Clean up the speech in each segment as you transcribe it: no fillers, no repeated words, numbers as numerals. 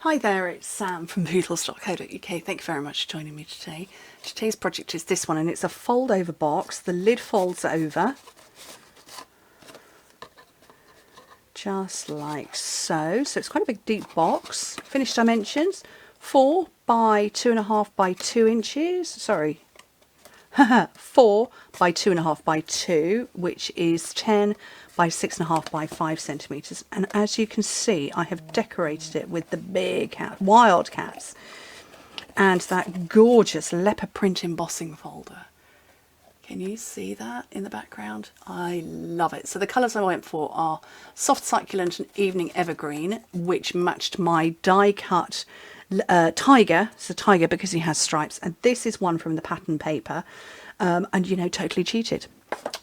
Hi there, it's Sam from Pootles.co.uk. Thank you very much for joining me today. Today's project is this one, and it's a fold over box. The lid folds over, just like so. So it's quite a big deep box. Finished dimensions, 4 by 2.5 by 2 inches. Sorry, 4 by 2.5 by 2, which is 10 by 6.5 by 5 centimetres. And as you can see, I have decorated it with the big cat, wild cats, and that gorgeous leopard print embossing folder. Can you see that in the background? I love it. So the colours I went for are soft succulent and evening evergreen, which matched my die cut tiger. It's a tiger because he has stripes, and this is one from the pattern paper, and you know, totally cheated,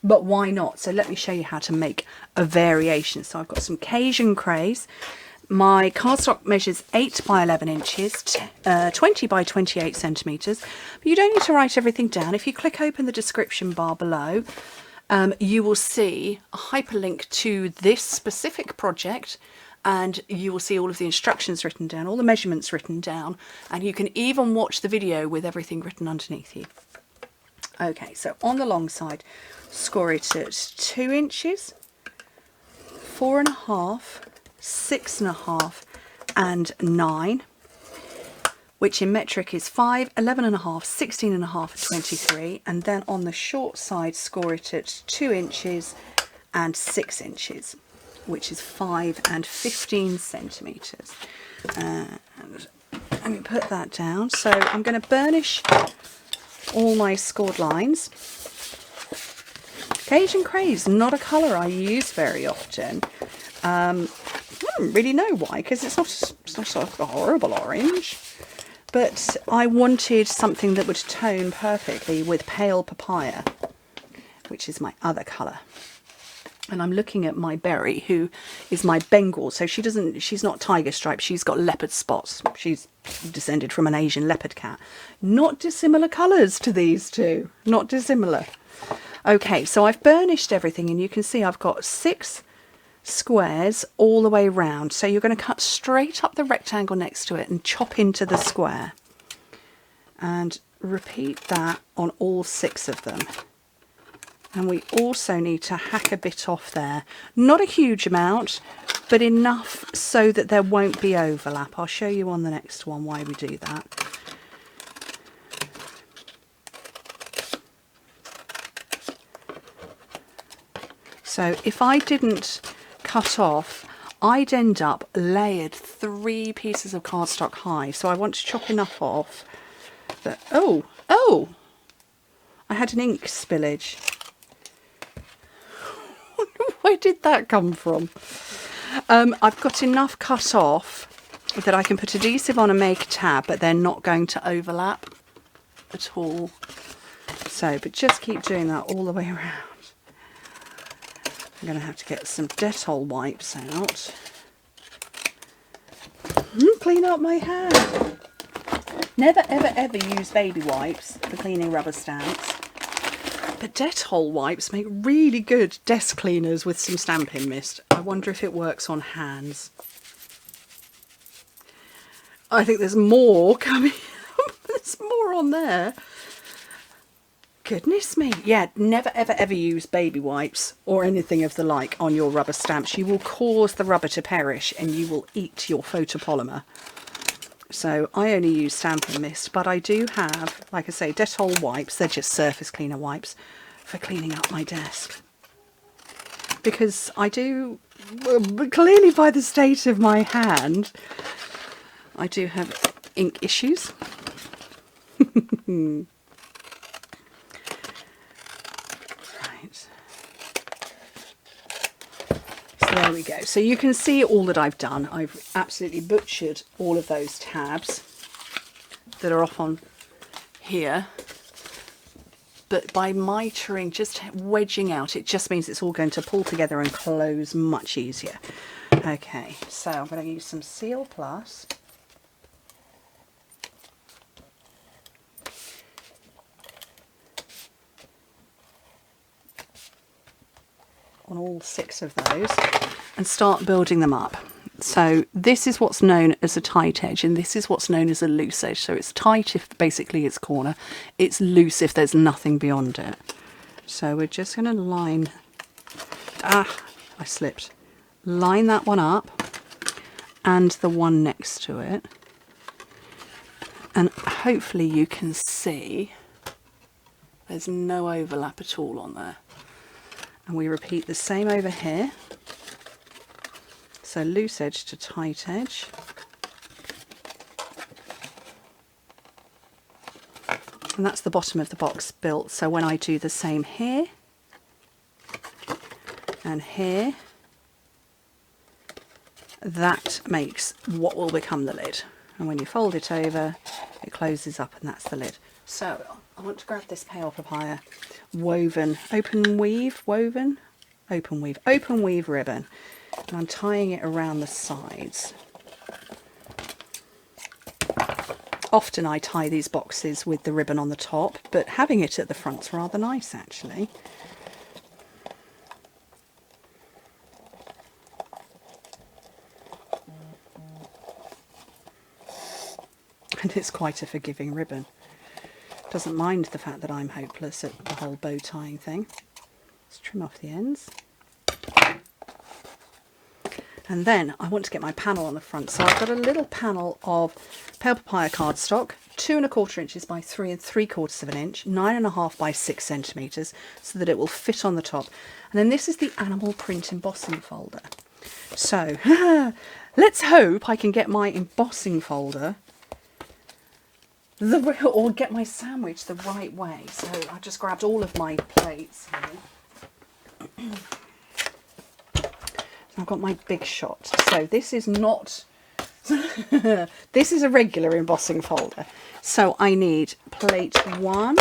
but why not? So let me show you how to make a variation. So I've got some Cajun craze. My cardstock measures 8 by 11 inches, 20 by 28 centimetres. But you don't need to write everything down. If you click open the description bar below, you will see a hyperlink to this specific project, and you will see all of the instructions written down, all the measurements written down, and you can even watch the video with everything written underneath you. Okay, so on the long side, score it at 2 inches, 4.5, 6.5 and 9, which in metric is 5, 11.5, 16.5 and 23. And then on the short side, score it at 2 inches and 6 inches, which is 5 and 15 centimetres. And let me put that down. So I'm going to burnish all my scored lines. Cajun craze, not a colour I use very often. I don't really know why, because it's not a horrible orange, but I wanted something that would tone perfectly with pale papaya, which is my other colour. And I'm looking at my berry, who is my Bengal. So she's not tiger striped, she's got leopard spots. She's descended from an Asian leopard cat. Not dissimilar colours to these two, not dissimilar. Okay, so I've burnished everything, and you can see I've got 6 squares all the way round. So you're going to cut straight up the rectangle next to it and chop into the square. And repeat that on all 6 of them. And we also need to hack a bit off there. Not a huge amount, but enough so that there won't be overlap. I'll show you on the next one why we do that. So if I didn't cut off, I'd end up layered 3 pieces of cardstock high. So I want to chop enough off that, oh, I had an ink spillage. Where did that come from? I've got enough cut off that I can put adhesive on and make a tab, but they're not going to overlap at all. So, but just keep doing that all the way around. I'm going to have to get some Dettol wipes out. Clean up my hand. Never ever ever use baby wipes for cleaning rubber stamps. But Dettol wipes make really good desk cleaners with some stamping mist. I wonder if it works on hands. I think there's more coming. There's more on there. Goodness me. Yeah, never ever ever use baby wipes or anything of the like on your rubber stamps. You will cause the rubber to perish and you will eat your photopolymer. So I only use stamping mist, but I do have, like I say, Dettol wipes. They're just surface cleaner wipes for cleaning up my desk. Because I do, well, clearly by the state of my hand, I do have ink issues. Right. So there we go. So you can see all that I've done. I've absolutely butchered all of those tabs that are off on here. But by mitering, just wedging out, it just means it's all going to pull together and close much easier. Okay, so I'm going to use some Seal Plus. On all 6 of those and start building them up. So this is what's known as a tight edge, and this is what's known as a loose edge. So it's tight if basically it's corner, it's loose if there's nothing beyond it. So we're just going to line, I slipped, line that one up and the one next to it, and hopefully you can see there's no overlap at all on there. And we repeat the same over here. So loose edge to tight edge. And that's the bottom of the box built. So when I do the same here and here, that makes what will become the lid. And when you fold it over, it closes up and that's the lid. So I want to grab this pale papaya woven, open weave ribbon. And I'm tying it around the sides. Often I tie these boxes with the ribbon on the top, but having it at the front's rather nice actually. And it's quite a forgiving ribbon. Doesn't mind the fact that I'm hopeless at the whole bow tying thing. Let's trim off the ends. And then I want to get my panel on the front. So I've got a little panel of pale papaya cardstock, 2 1/4 inches by 3 3/4 of an inch, 9.5 by 6 centimetres, so that it will fit on the top. And then this is the animal print embossing folder. So let's hope I can get my embossing folder or get my sandwich the right way. So I just grabbed all of my plates here. I've got my big shot. So this is not, this is a regular embossing folder. So I need plate 1.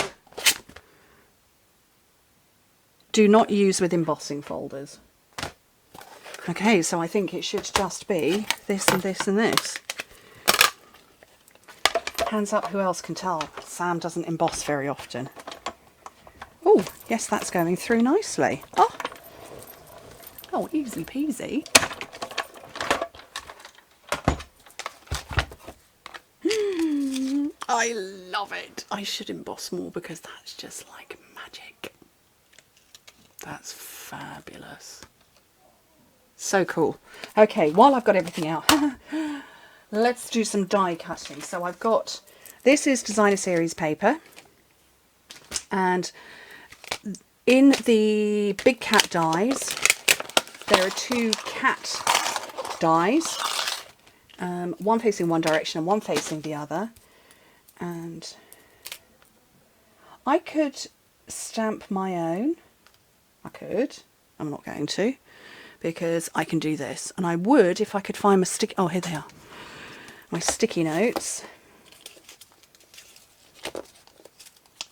Do not use with embossing folders. Okay, so I think it should just be this and this and this. Hands up who else can tell. Sam doesn't emboss very often. Oh, yes, that's going through nicely. Oh, easy peasy. I love it. I should emboss more because that's just like magic. That's fabulous. So cool. Okay, while I've got everything out, let's do some die cutting. So I've got, this is designer series paper, and in the big cat dies, there are 2 cat dies, one facing one direction and one facing the other. And I could stamp my own. I could. I'm not going to, because I can do this. And I would if I could find my sticky... Oh, here they are. My sticky notes.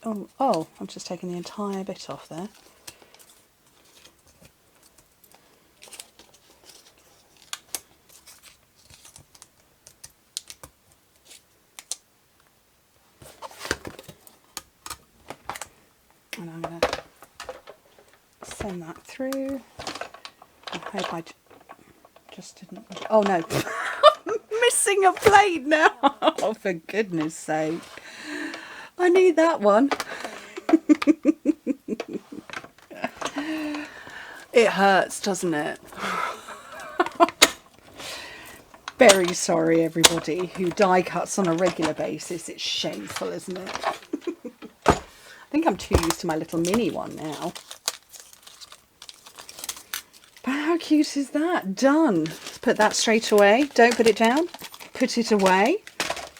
Oh, I'm just taking the entire bit off there. And I'm going to send that through. I hope I just didn't... Oh no, I'm missing a plate now. Oh, for goodness sake. I need that one. It hurts, doesn't it? Very sorry, everybody who die cuts on a regular basis. It's shameful, isn't it? I think I'm too used to my little mini one now. But how cute is that? Done. Let's put that straight away. Don't put it down. Put it away.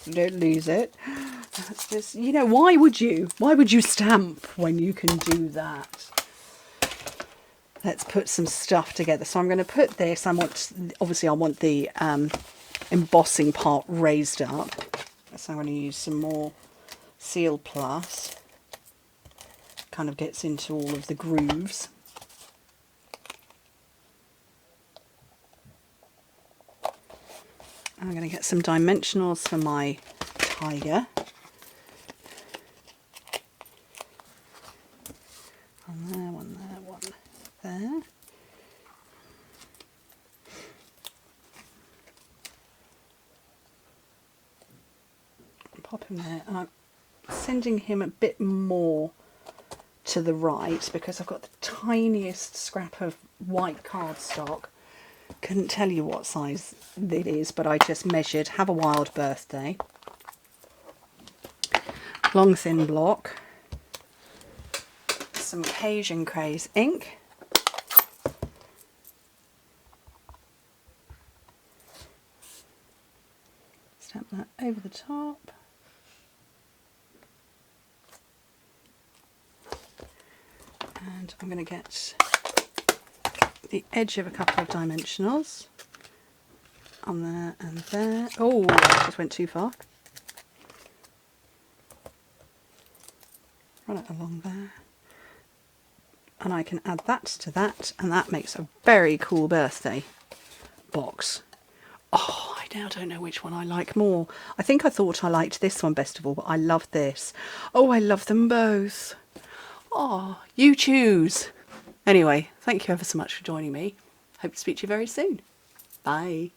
Don't lose it. That's just, you know, why would you? Why would you stamp when you can do that? Let's put some stuff together. So I'm going to put this. Obviously I want the embossing part raised up. So I'm going to use some more Seal Plus. Kind of gets into all of the grooves. I'm going to get some dimensionals for my tiger. One there, one there, one there. pop him there, and I'm sending him a bit more to the right because I've got the tiniest scrap of white cardstock. Couldn't tell you what size it is, but I just measured. Have a wild birthday. Long thin block. Some Cajun Craze ink. Stamp that over the top. And I'm going to get the edge of a couple of dimensionals on there and there. Oh, I just went too far. Run it along there. And I can add that to that, and that makes a very cool birthday box. Oh, I now don't know which one I like more. I think I thought I liked this one best of all, but I love this. Oh, I love them both. Oh, you choose. Anyway, thank you ever so much for joining me. Hope to speak to you very soon. Bye.